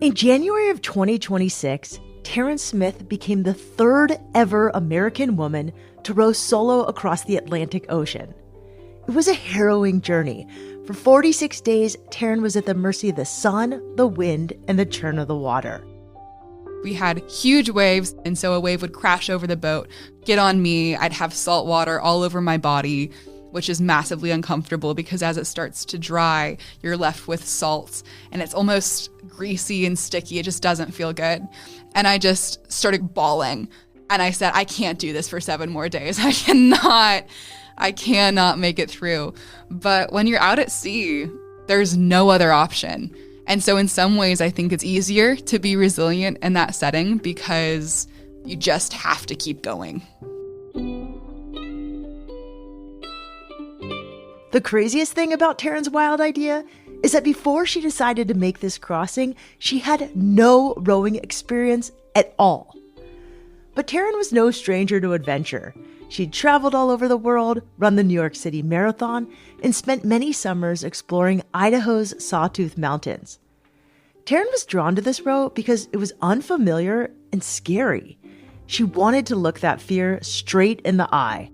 In January of 2026, Taryn Smith became the third ever American woman to row solo across the Atlantic Ocean. It was a harrowing journey. For 46 days, Taryn was at the mercy of the sun, the wind, and the churn of the water. We had huge waves, and so a wave would crash over the boat, get on me, I'd have salt water all over my body, which is massively uncomfortable because as it starts to dry, you're left with salts, and it's almost greasy and sticky. It just doesn't feel good. And I just started bawling, and I said, I can't do this for 7 more days. I cannot make it through. But when you're out at sea, there's no other option. And so in some ways, I think it's easier to be resilient in that setting because you just have to keep going. The craziest thing about Taryn's wild idea is that before she decided to make this crossing, she had no rowing experience at all. But Taryn was no stranger to adventure. She'd traveled all over the world, run the New York City Marathon, and spent many summers exploring Idaho's Sawtooth Mountains. Taryn was drawn to this row because it was unfamiliar and scary. She wanted to look that fear straight in the eye.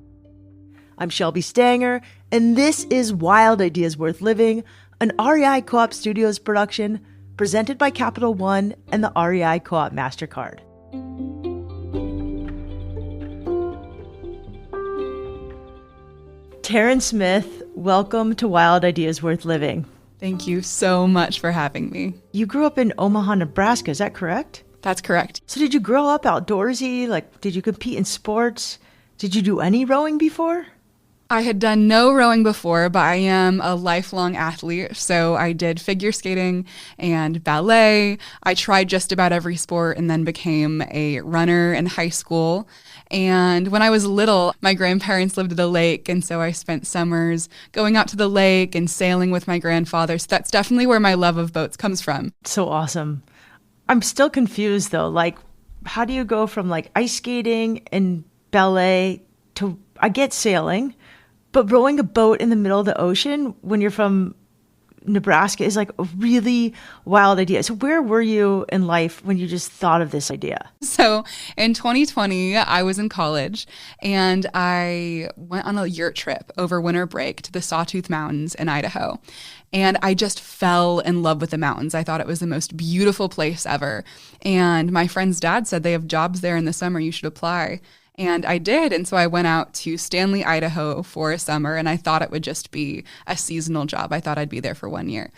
I'm Shelby Stanger, and this is Wild Ideas Worth Living, an REI Co-op Studios production presented by Capital One and the REI Co-op MasterCard. Taryn Smith, welcome to Wild Ideas Worth Living. Thank you so much for having me. You grew up in Omaha, Nebraska, is that correct? That's correct. So did you grow up outdoorsy? Did you compete in sports? Did you do any rowing before? I had done no rowing before, but I am a lifelong athlete. So I did figure skating and ballet. I tried just about every sport and then became a runner in high school. And when I was little, my grandparents lived at the lake, and so I spent summers going out to the lake and sailing with my grandfather. So that's definitely where my love of boats comes from. So awesome. I'm still confused, though. How do you go from, ice skating and ballet to, I get sailing, but rowing a boat in the middle of the ocean when you're from Nebraska is a really wild idea. So where were you in life when you just thought of this idea? So in 2020, I was in college and I went on a yurt trip over winter break to the Sawtooth Mountains in Idaho. And I just fell in love with the mountains. I thought it was the most beautiful place ever. And my friend's dad said they have jobs there in the summer. You should apply. And I did. And so I went out to Stanley, Idaho for a summer, and I thought it would just be a seasonal job. I thought I'd be there for 1 year.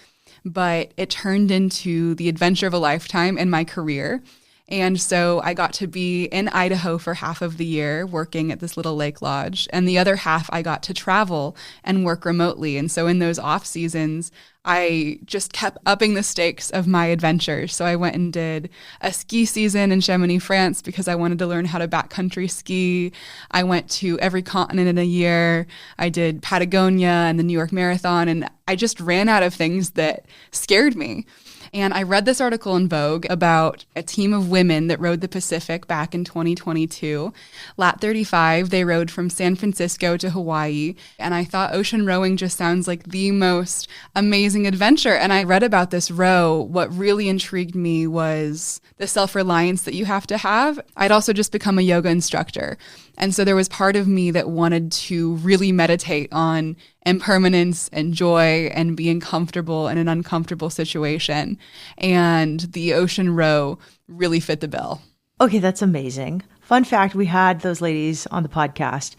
But it turned into the adventure of a lifetime in my career. And so I got to be in Idaho for half of the year working at this little lake lodge. And the other half I got to travel and work remotely. And so in those off seasons, I just kept upping the stakes of my adventures. So I went and did a ski season in Chamonix, France, because I wanted to learn how to backcountry ski. I went to every continent in a year. I did Patagonia and the New York Marathon. And I just ran out of things that scared me. And I read this article in Vogue about a team of women that rowed the Pacific back in 2022. Lat 35, they rowed from San Francisco to Hawaii. And I thought ocean rowing just sounds like the most amazing adventure. And I read about this row. What really intrigued me was the self-reliance that you have to have. I'd also just become a yoga instructor. And so there was part of me that wanted to really meditate on impermanence and joy and being comfortable in an uncomfortable situation. And the ocean row really fit the bill. Okay, that's amazing. Fun fact, we had those ladies on the podcast.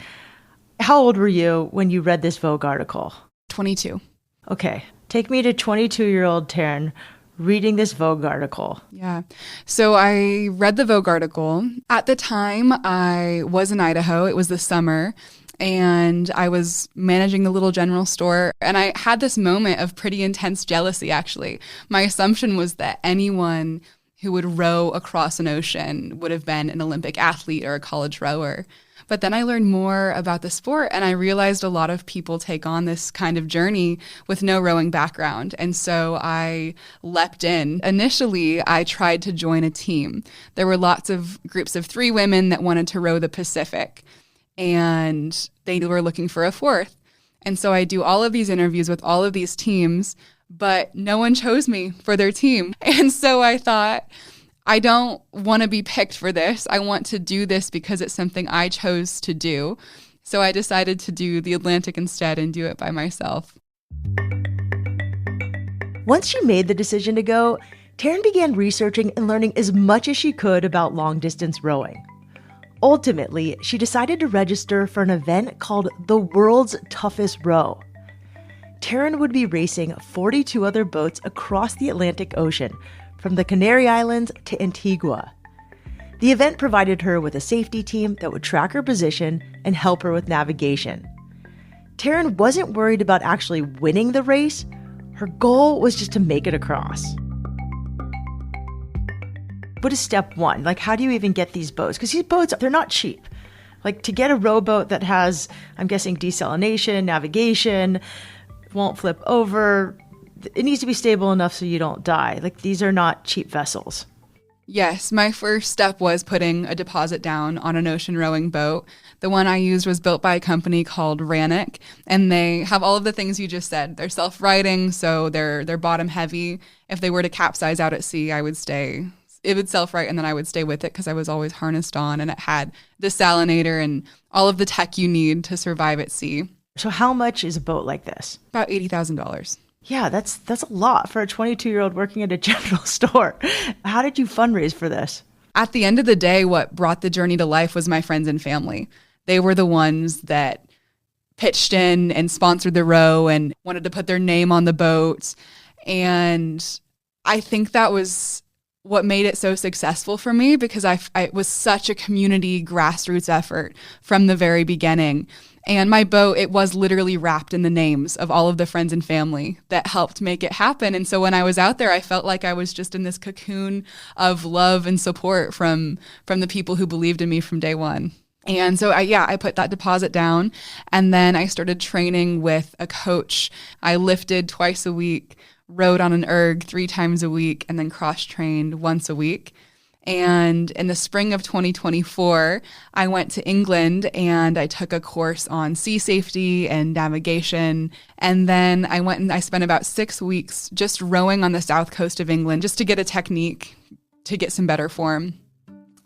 How old were you when you read this Vogue article? 22. Okay, take me to 22-year-old Taryn reading this Vogue article. Yeah. So I read the Vogue article. At the time, I was in Idaho. It was the summer. And I was managing the little general store. And I had this moment of pretty intense jealousy, actually. My assumption was that anyone who would row across an ocean would have been an Olympic athlete or a college rower. But then I learned more about the sport, and I realized a lot of people take on this kind of journey with no rowing background. And so I leapt in. Initially, I tried to join a team. There were lots of groups of 3 women that wanted to row the Pacific, and they were looking for a 4th. And so I do all of these interviews with all of these teams, but no one chose me for their team. And so I thought, I don't want to be picked for this. I want to do this because it's something I chose to do. So I decided to do the Atlantic instead and do it by myself. Once she made the decision to go, Taryn began researching and learning as much as she could about long-distance rowing. Ultimately, she decided to register for an event called the World's Toughest Row. Taryn would be racing 42 other boats across the Atlantic Ocean, from the Canary Islands to Antigua. The event provided her with a safety team that would track her position and help her with navigation. Taryn wasn't worried about actually winning the race. Her goal was just to make it across. What is step one? Like, how do you even get these boats? Because these boats, they're not cheap. Like, to get a rowboat that has, I'm guessing, desalination, navigation, won't flip over, it needs to be stable enough so you don't die. Like, these are not cheap vessels. Yes, my first step was putting a deposit down on an ocean rowing boat. The one I used was built by a company called Rannoch, and they have all of the things you just said. They're self-righting, so they're bottom heavy. If they were to capsize out at sea, it would self-right, and then I would stay with it because I was always harnessed on, and it had desalinator and all of the tech you need to survive at sea. So how much is a boat like this? About $80,000. Yeah, that's a lot for a 22-year-old working at a general store. How did you fundraise for this? At the end of the day, what brought the journey to life was my friends and family. They were the ones that pitched in and sponsored the row and wanted to put their name on the boat. And I think that was what made it so successful for me, because it was such a community grassroots effort from the very beginning. And my boat, it was literally wrapped in the names of all of the friends and family that helped make it happen. And so when I was out there, I felt like I was just in this cocoon of love and support from the people who believed in me from day one. And so I put that deposit down, and then I started training with a coach. I lifted twice a week, rode on an erg 3 times a week, and then cross-trained once a week. And in the spring of 2024, I went to England and I took a course on sea safety and navigation. And then I went and I spent about 6 weeks just rowing on the south coast of England just to get a technique, to get some better form.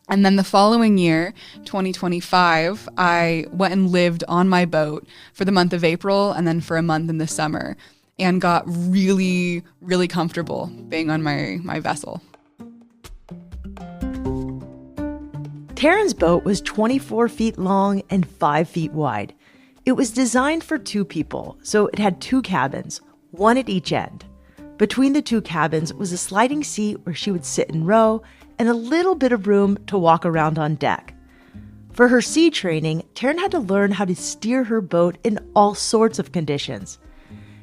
And then the following year, 2025, I went and lived on my boat for the month of April and then for a month in the summer, and got really, really comfortable being on my vessel. Taryn's boat was 24 feet long and 5 feet wide. It was designed for 2 people, so it had 2 cabins, one at each end. Between the 2 cabins was a sliding seat where she would sit and row, and a little bit of room to walk around on deck. For her sea training, Taryn had to learn how to steer her boat in all sorts of conditions.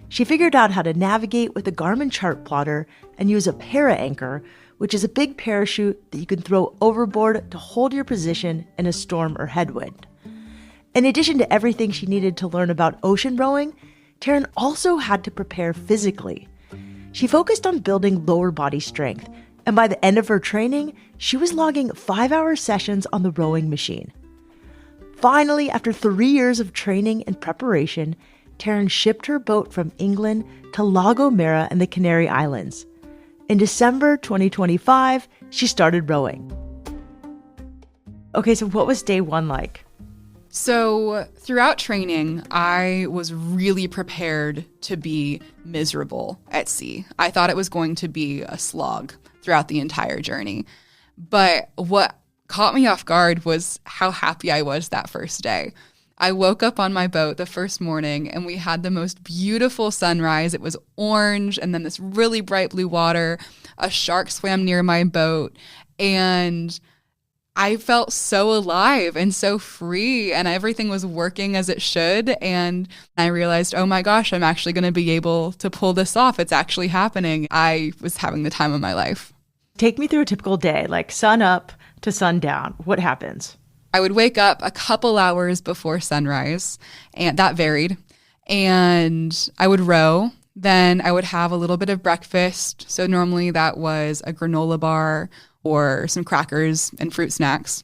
She figured out how to navigate with a Garmin chart plotter and use a para-anchor, which is a big parachute that you can throw overboard to hold your position in a storm or headwind. In addition to everything she needed to learn about ocean rowing, Taryn also had to prepare physically. She focused on building lower body strength, and by the end of her training, she was logging 5-hour sessions on the rowing machine. Finally, after 3 years of training and preparation, Taryn shipped her boat from England to La Gomera in the Canary Islands. In December 2025, she started rowing. Okay, so what was day one like? So throughout training, I was really prepared to be miserable at sea. I thought it was going to be a slog throughout the entire journey. But what caught me off guard was how happy I was that first day. I woke up on my boat the first morning and we had the most beautiful sunrise. It was orange and then this really bright blue water. A shark swam near my boat and I felt so alive and so free, and everything was working as it should. And I realized, oh my gosh, I'm actually going to be able to pull this off. It's actually happening. I was having the time of my life. Take me through a typical day, like sun up to sundown. What happens? I would wake up a couple hours before sunrise, and that varied. And I would row. Then I would have a little bit of breakfast. So normally that was a granola bar or some crackers and fruit snacks.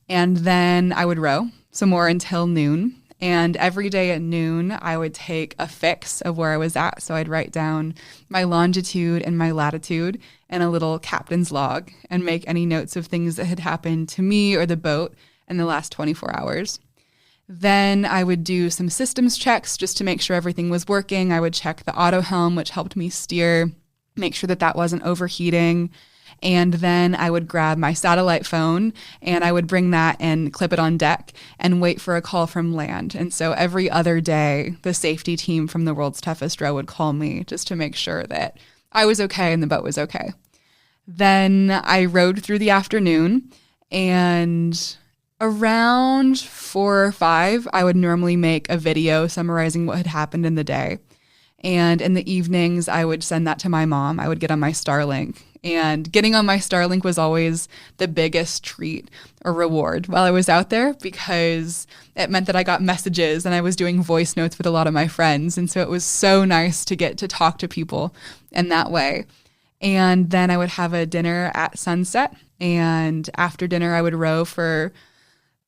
And then I would row some more until noon. And every day at noon, I would take a fix of where I was at. So I'd write down my longitude and my latitude in a little captain's log and make any notes of things that had happened to me or the boat in the last 24 hours. Then I would do some systems checks just to make sure everything was working. I would check the auto helm, which helped me steer, make sure that that wasn't overheating. And then I would grab my satellite phone and I would bring that and clip it on deck and wait for a call from land. And so every other day, the safety team from the World's Toughest Row would call me just to make sure that I was okay and the boat was okay. Then I rode through the afternoon, and around 4 or 5, I would normally make a video summarizing what had happened in the day. And in the evenings, I would send that to my mom. I would get on my Starlink. And getting on my Starlink was always the biggest treat or reward while I was out there, because it meant that I got messages and I was doing voice notes with a lot of my friends. And so it was so nice to get to talk to people in that way. And then I would have a dinner at sunset. And after dinner, I would row for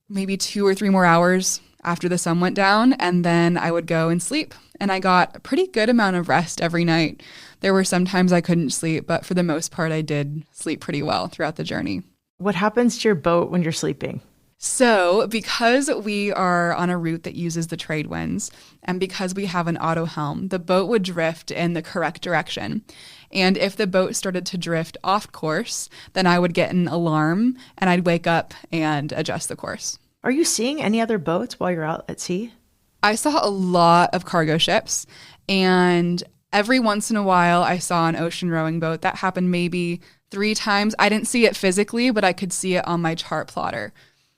maybe 2 or 3 more hours after the sun went down. And then I would go and sleep. And I got a pretty good amount of rest every night. There were some times I couldn't sleep, but for the most part, I did sleep pretty well throughout the journey. What happens to your boat when you're sleeping? So because we are on a route that uses the trade winds, and because we have an auto helm, the boat would drift in the correct direction. And if the boat started to drift off course, then I would get an alarm and I'd wake up and adjust the course. Are you seeing any other boats while you're out at sea? I saw a lot of cargo ships, and every once in a while I saw an ocean rowing boat. That happened maybe 3 times. I didn't see it physically, but I could see it on my chart plotter.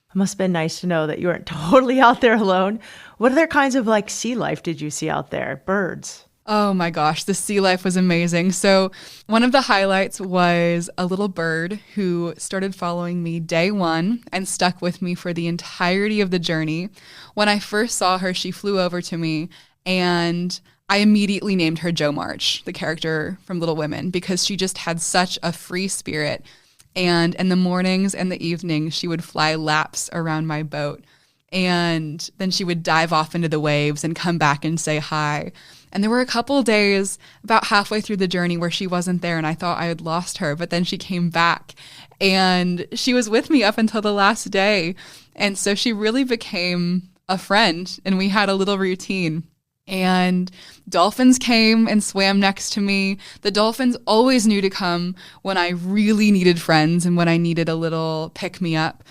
It must have been nice to know that you weren't totally out there alone. What other kinds of sea life did you see out there? Birds? Oh my gosh, the sea life was amazing. So one of the highlights was a little bird who started following me day 1 and stuck with me for the entirety of the journey. When I first saw her, she flew over to me, and I immediately named her Jo March, the character from Little Women, because she just had such a free spirit. And in the mornings and the evenings, she would fly laps around my boat. And then she would dive off into the waves and come back and say hi. And there were a couple days about halfway through the journey where she wasn't there, and I thought I had lost her, but then she came back and she was with me up until the last day. And so she really became a friend, and we had a little routine. And dolphins came and swam next to me. The dolphins always knew to come when I really needed friends and when I needed a little pick-me-up.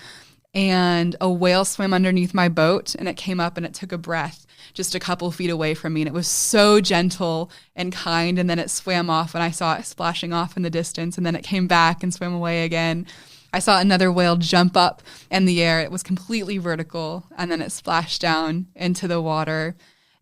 And a whale swam underneath my boat, and it came up and it took a breath just a couple feet away from me. And it was so gentle and kind. And then it swam off, and I saw it splashing off in the distance. And then it came back and swam away again. I saw another whale jump up in the air. It was completely vertical, and then it splashed down into the water.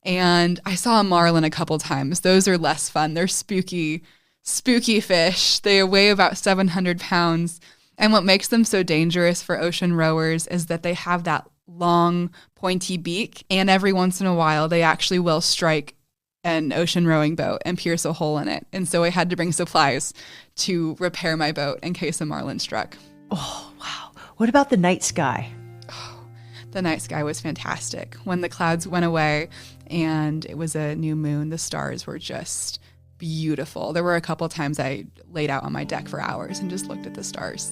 And I saw a marlin a couple times. Those are less fun. They're spooky fish. They weigh about 700 pounds. And what makes them so dangerous for ocean rowers is that they have that long, pointy beak. And every once in a while, they actually will strike an ocean rowing boat and pierce a hole in it. And so I had to bring supplies to repair my boat in case a marlin struck. Oh, wow. What about the night sky? The night sky was fantastic. When the clouds went away and it was a new moon, the stars were just beautiful. There were a couple times I laid out on my deck for hours and just looked at the stars.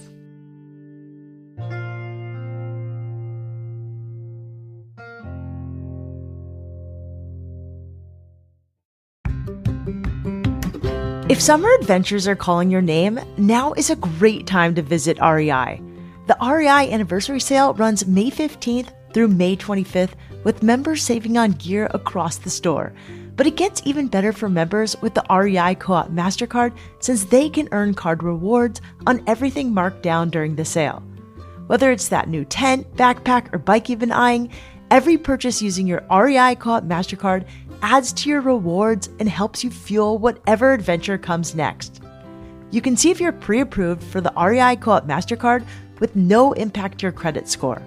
If summer adventures are calling your name, now is a great time to visit REI. The REI Anniversary Sale runs May 15th through May 25th, with members saving on gear across the store. But it gets even better for members with the REI Co-op MasterCard, since they can earn card rewards on everything marked down during the sale. Whether it's that new tent, backpack, or bike you've been eyeing, every purchase using your REI Co-op MasterCard adds to your rewards and helps you fuel whatever adventure comes next. You can see if you're pre-approved for the REI Co-op MasterCard with no impact to your credit score.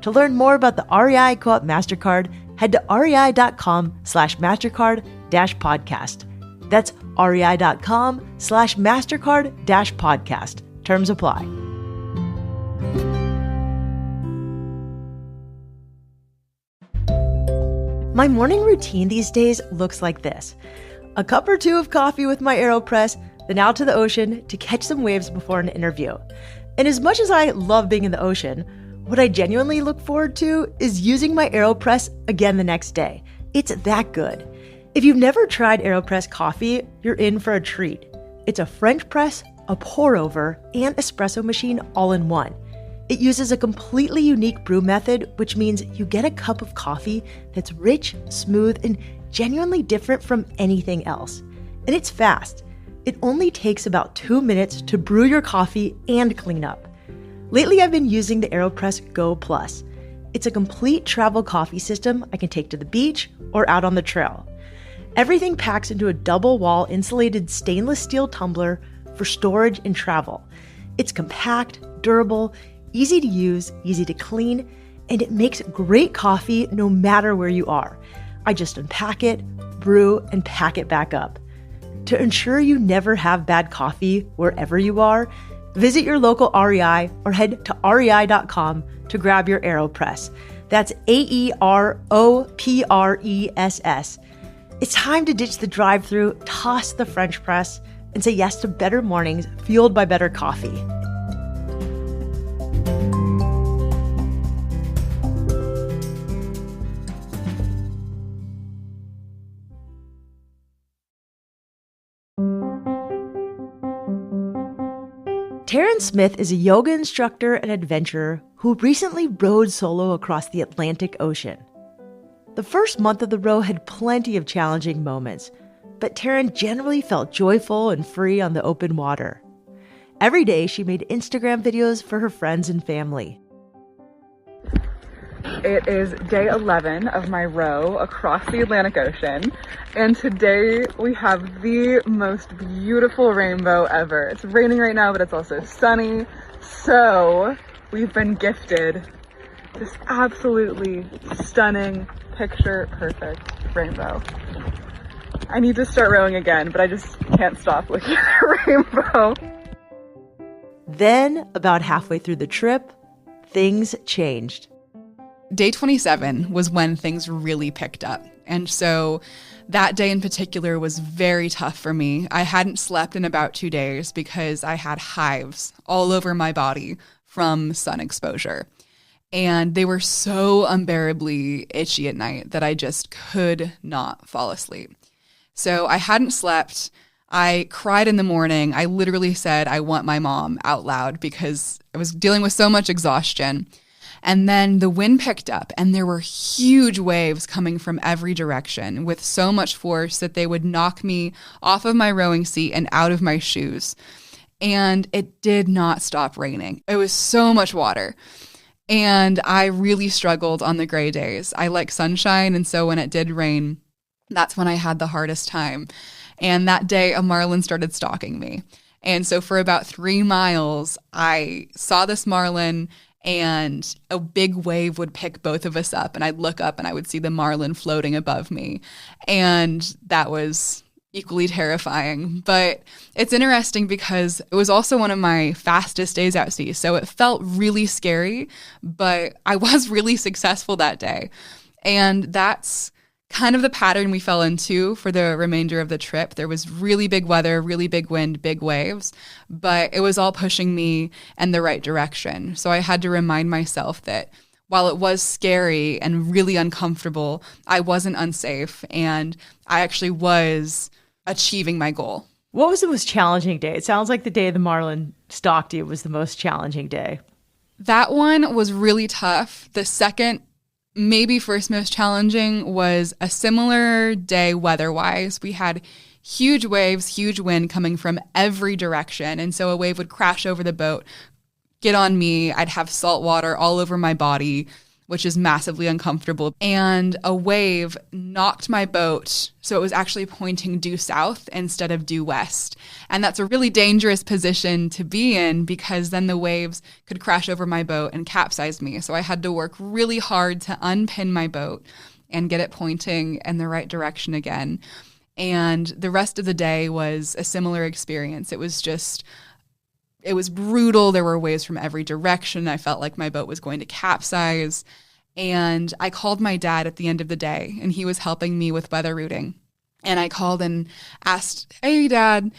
To learn more about the REI Co-op MasterCard, head to rei.com/MasterCard-podcast. That's rei.com/MasterCard-podcast. Terms apply. My morning routine these days looks like this. A cup or two of coffee with my AeroPress, then out to the ocean to catch some waves before an interview. And as much as I love being in the ocean, what I genuinely look forward to is using my AeroPress again the next day. It's that good. If you've never tried AeroPress coffee, you're in for a treat. It's a French press, a pour over, and espresso machine all in one. It uses a completely unique brew method, which means you get a cup of coffee that's rich, smooth, and genuinely different from anything else. And it's fast. It only takes about 2 minutes to brew your coffee and clean up. Lately, I've been using the AeroPress Go Plus. It's a complete travel coffee system I can take to the beach or out on the trail. Everything packs into a double-wall insulated stainless steel tumbler for storage and travel. It's compact, durable, easy to use, easy to clean, and it makes great coffee no matter where you are. I just unpack it, brew, and pack it back up. To ensure you never have bad coffee wherever you are, visit your local REI or head to rei.com to grab your AeroPress. That's AeroPress. It's time to ditch the drive-thru, toss the French press, and say yes to better mornings fueled by better coffee. Taryn Smith is a yoga instructor and adventurer who recently rode solo across the Atlantic Ocean. The first month of the row had plenty of challenging moments, but Taryn generally felt joyful and free on the open water. Every day, she made Instagram videos for her friends and family. It is day 11 of my row across the Atlantic Ocean, and today we have the most beautiful rainbow ever. It's raining right now, but it's also sunny, so we've been gifted this absolutely stunning, picture-perfect rainbow. I need to start rowing again, but I just can't stop looking at the rainbow. Then, about halfway through the trip, things changed. Day 27 was when things really picked up. And so that day in particular was very tough for me. I hadn't slept in about 2 days because I had hives all over my body from sun exposure. And they were so unbearably itchy at night that I just could not fall asleep. So I hadn't slept. I cried in the morning. I literally said, I want my mom out loud because I was dealing with so much exhaustion. And then the wind picked up and there were huge waves coming from every direction with so much force that they would knock me off of my rowing seat and out of my shoes. And it did not stop raining. It was so much water. And I really struggled on the gray days. I like sunshine. And so when it did rain, that's when I had the hardest time. And that day, a marlin started stalking me. And so for about 3 miles, I saw this marlin and a big wave would pick both of us up. And I'd look up and I would see the marlin floating above me. And that was equally terrifying. But it's interesting because it was also one of my fastest days out sea. So it felt really scary, but I was really successful that day. And that's kind of the pattern we fell into for the remainder of the trip. There was really big weather, really big wind, big waves, but it was all pushing me in the right direction. So I had to remind myself that while it was scary and really uncomfortable, I wasn't unsafe and I actually was achieving my goal. What was the most challenging day? It sounds like the day the marlin stalked you was the most challenging day. That one was really tough. The second, maybe first most challenging, was a similar day weather-wise. We had huge waves, huge wind coming from every direction. And so a wave would crash over the boat, get on me. I'd have salt water all over my body, which is massively uncomfortable. And a wave knocked my boat, so it was actually pointing due south instead of due west. And that's a really dangerous position to be in because then the waves could crash over my boat and capsize me. So I had to work really hard to unpin my boat and get it pointing in the right direction again. And the rest of the day was a similar experience. It was brutal. There were waves from every direction. I felt like my boat was going to capsize. And I called my dad at the end of the day, and he was helping me with weather routing. And I called and asked, hey, Dad,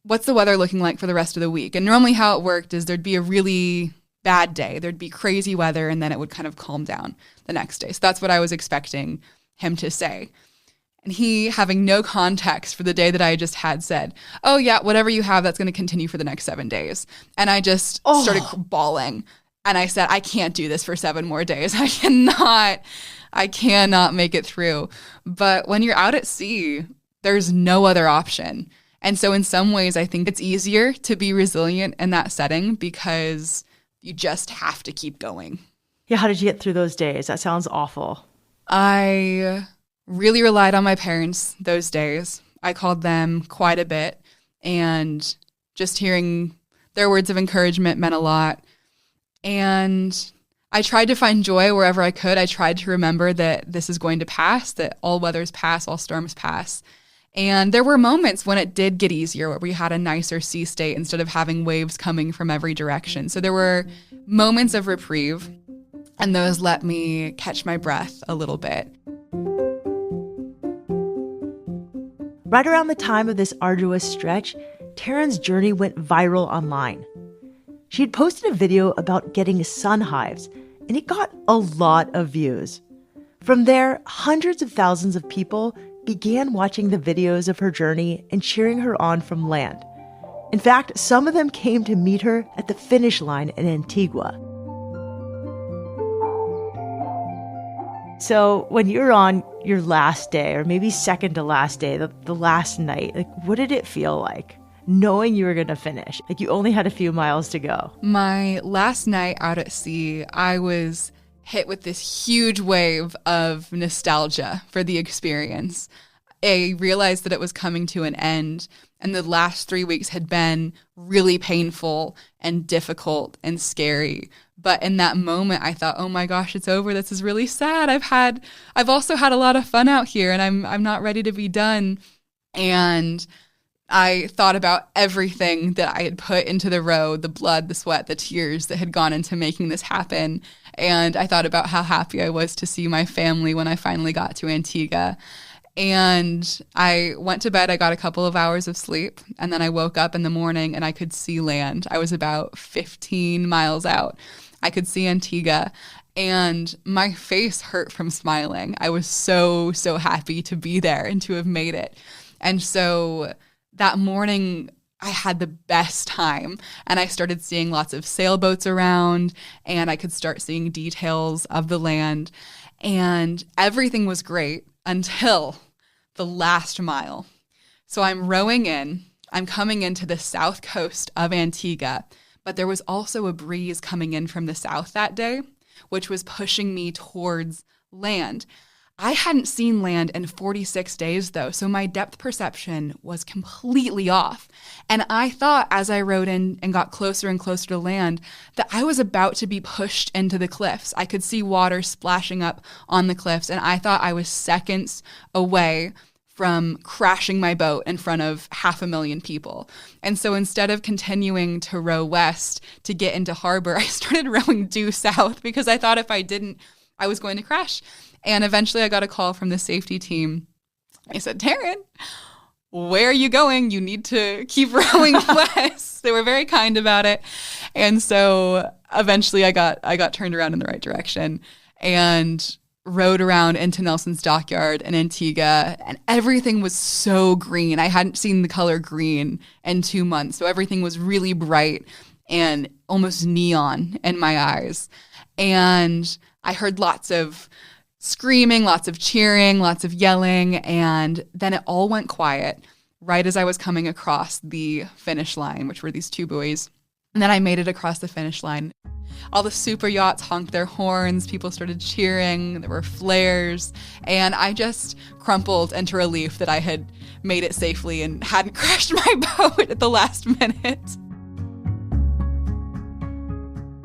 what's the weather looking like for the rest of the week? And normally how it worked is there'd be a really bad day. There'd be crazy weather, and then it would kind of calm down the next day. So that's what I was expecting him to say. And he, having no context for the day that I just had, said, oh, yeah, whatever you have, that's going to continue for the next 7 days. And I just started bawling. And I said, I can't do this for 7 more days. I cannot make it through. But when you're out at sea, there's no other option. And so in some ways, I think it's easier to be resilient in that setting because you just have to keep going. Yeah, how did you get through those days? That sounds awful. I really relied on my parents those days. I called them quite a bit, and just hearing their words of encouragement meant a lot. And I tried to find joy wherever I could. I tried to remember that this is going to pass, that all weathers pass, all storms pass. And there were moments when it did get easier, where we had a nicer sea state instead of having waves coming from every direction. So there were moments of reprieve, and those let me catch my breath a little bit. Right around the time of this arduous stretch, Taryn's journey went viral online. She had posted a video about getting sun hives, and it got a lot of views. From there, hundreds of thousands of people began watching the videos of her journey and cheering her on from land. In fact, some of them came to meet her at the finish line in Antigua. So when you're on your last day, or maybe second to last day, the last night, like, what did it feel like knowing you were going to finish? Like, you only had a few miles to go. My last night out at sea, I was hit with this huge wave of nostalgia for the experience. I realized that it was coming to an end, and the last 3 weeks had been really painful and difficult and scary. But in that moment, I thought, oh my gosh, it's over. This is really sad. I've also had a lot of fun out here, and I'm not ready to be done. And I thought about everything that I had put into the row, the blood, the sweat, the tears that had gone into making this happen. And I thought about how happy I was to see my family when I finally got to Antigua. And I went to bed. I got a couple of hours of sleep, and then I woke up in the morning and I could see land. I was about 15 miles out. I could see Antigua, and my face hurt from smiling. I was so happy to be there and to have made it. And so that morning, I had the best time, and I started seeing lots of sailboats around, and I could start seeing details of the land, and everything was great until the last mile. So I'm rowing in, I'm coming into the south coast of Antigua, but there was also a breeze coming in from the south that day, which was pushing me towards land. I hadn't seen land in 46 days, though, so my depth perception was completely off. And I thought, as I rode in and got closer and closer to land, that I was about to be pushed into the cliffs. I could see water splashing up on the cliffs, and I thought I was seconds away from crashing my boat in front of 500,000 people. And so instead of continuing to row west to get into harbor, I started rowing due south because I thought if I didn't, I was going to crash. And eventually I got a call from the safety team. I said, Taryn, where are you going? You need to keep rowing west. They were very kind about it. And so eventually I got turned around in the right direction and rode around into Nelson's Dockyard in Antigua, and everything was so green. I hadn't seen the color green in 2 months, so everything was really bright and almost neon in my eyes. And I heard lots of screaming, lots of cheering, lots of yelling, and then it all went quiet right as I was coming across the finish line, which were these 2 buoys. And then I made it across the finish line. All the super yachts honked their horns, people started cheering, there were flares, and I just crumpled into relief that I had made it safely and hadn't crashed my boat at the last minute.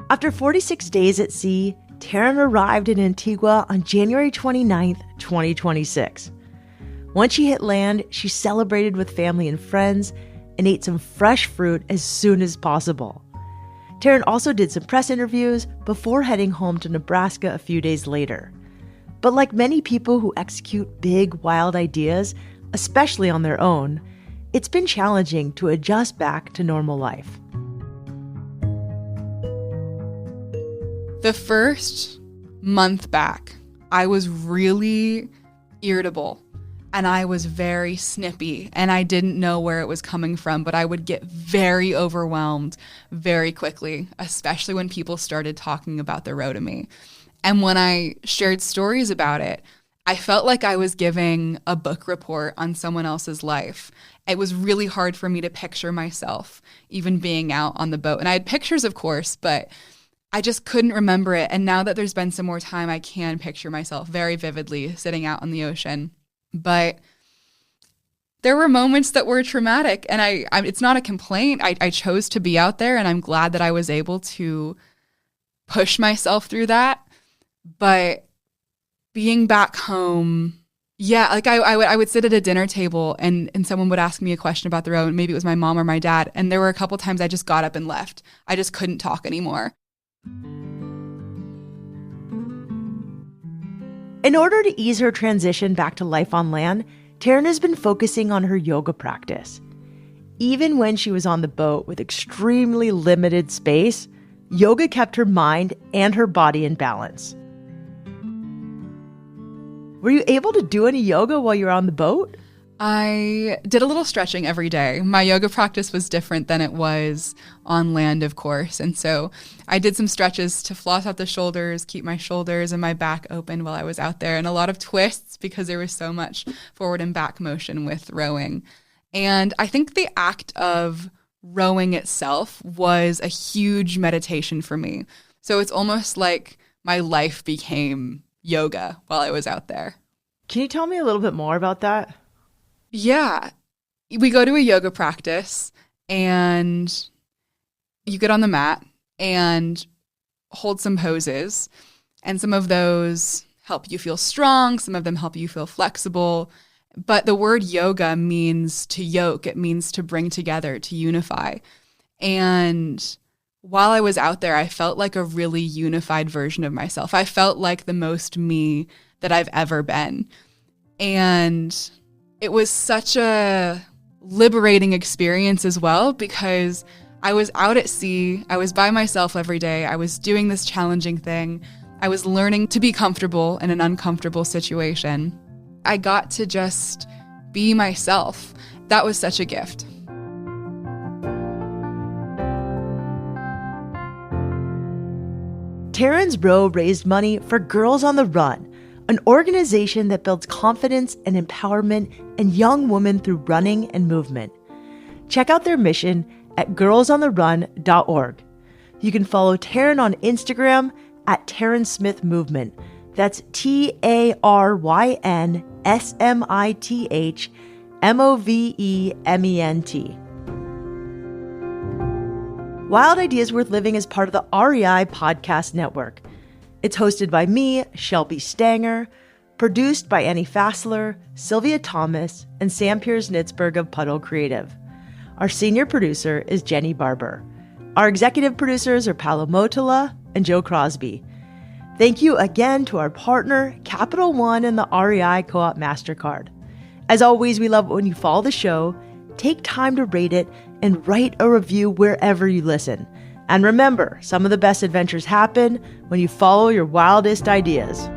After 46 days at sea, Taryn arrived in Antigua on January 29th, 2026. Once she hit land, she celebrated with family and friends and ate some fresh fruit as soon as possible. Taryn also did some press interviews before heading home to Nebraska a few days later. But like many people who execute big, wild ideas, especially on their own, it's been challenging to adjust back to normal life. The first month back, I was really irritable and I was very snippy and I didn't know where it was coming from, but I would get very overwhelmed very quickly, especially when people started talking about the row to me. And when I shared stories about it, I felt like I was giving a book report on someone else's life. It was really hard for me to picture myself even being out on the boat. And I had pictures, of course, but I just couldn't remember it. And now that there's been some more time, I can picture myself very vividly sitting out on the ocean. But there were moments that were traumatic. And it's not a complaint. I chose to be out there, and I'm glad that I was able to push myself through that. But being back home, yeah, like I would sit at a dinner table and someone would ask me a question about the row, and maybe it was my mom or my dad. And there were a couple times I just got up and left. I just couldn't talk anymore. In order to ease her transition back to life on land, Taryn has been focusing on her yoga practice. Even when she was on the boat with extremely limited space, yoga kept her mind and her body in balance. Were you able to do any yoga while you were on the boat? I did a little stretching every day. My yoga practice was different than it was on land, of course. And so I did some stretches to floss out the shoulders, keep my shoulders and my back open while I was out there, and a lot of twists because there was so much forward and back motion with rowing. And I think the act of rowing itself was a huge meditation for me. So it's almost like my life became yoga while I was out there. Can you tell me a little bit more about that? Yeah. We go to a yoga practice and you get on the mat and hold some poses. And some of those help you feel strong. Some of them help you feel flexible. But the word yoga means to yoke. It means to bring together, to unify. And while I was out there, I felt like a really unified version of myself. I felt like the most me that I've ever been. And it was such a liberating experience as well, because I was out at sea. I was by myself every day. I was doing this challenging thing. I was learning to be comfortable in an uncomfortable situation. I got to just be myself. That was such a gift. Taryn's Row raised money for Girls on the Run, an organization that builds confidence and empowerment in young women through running and movement. Check out their mission at girlsontherun.org. You can follow Taryn on Instagram at Taryn Smith Movement. That's TarynsmithMovement. Wild Ideas Worth Living is part of the REI Podcast Network. It's hosted by me, Shelby Stanger, produced by Annie Fassler, Sylvia Thomas, and Sam Piers-Nitzberg of Puddle Creative. Our senior producer is Jenny Barber. Our executive producers are Paolo Motola and Joe Crosby. Thank you again to our partner, Capital One and the REI Co-op MasterCard. As always, we love it when you follow the show, take time to rate it, and write a review wherever you listen. And remember, some of the best adventures happen when you follow your wildest ideas.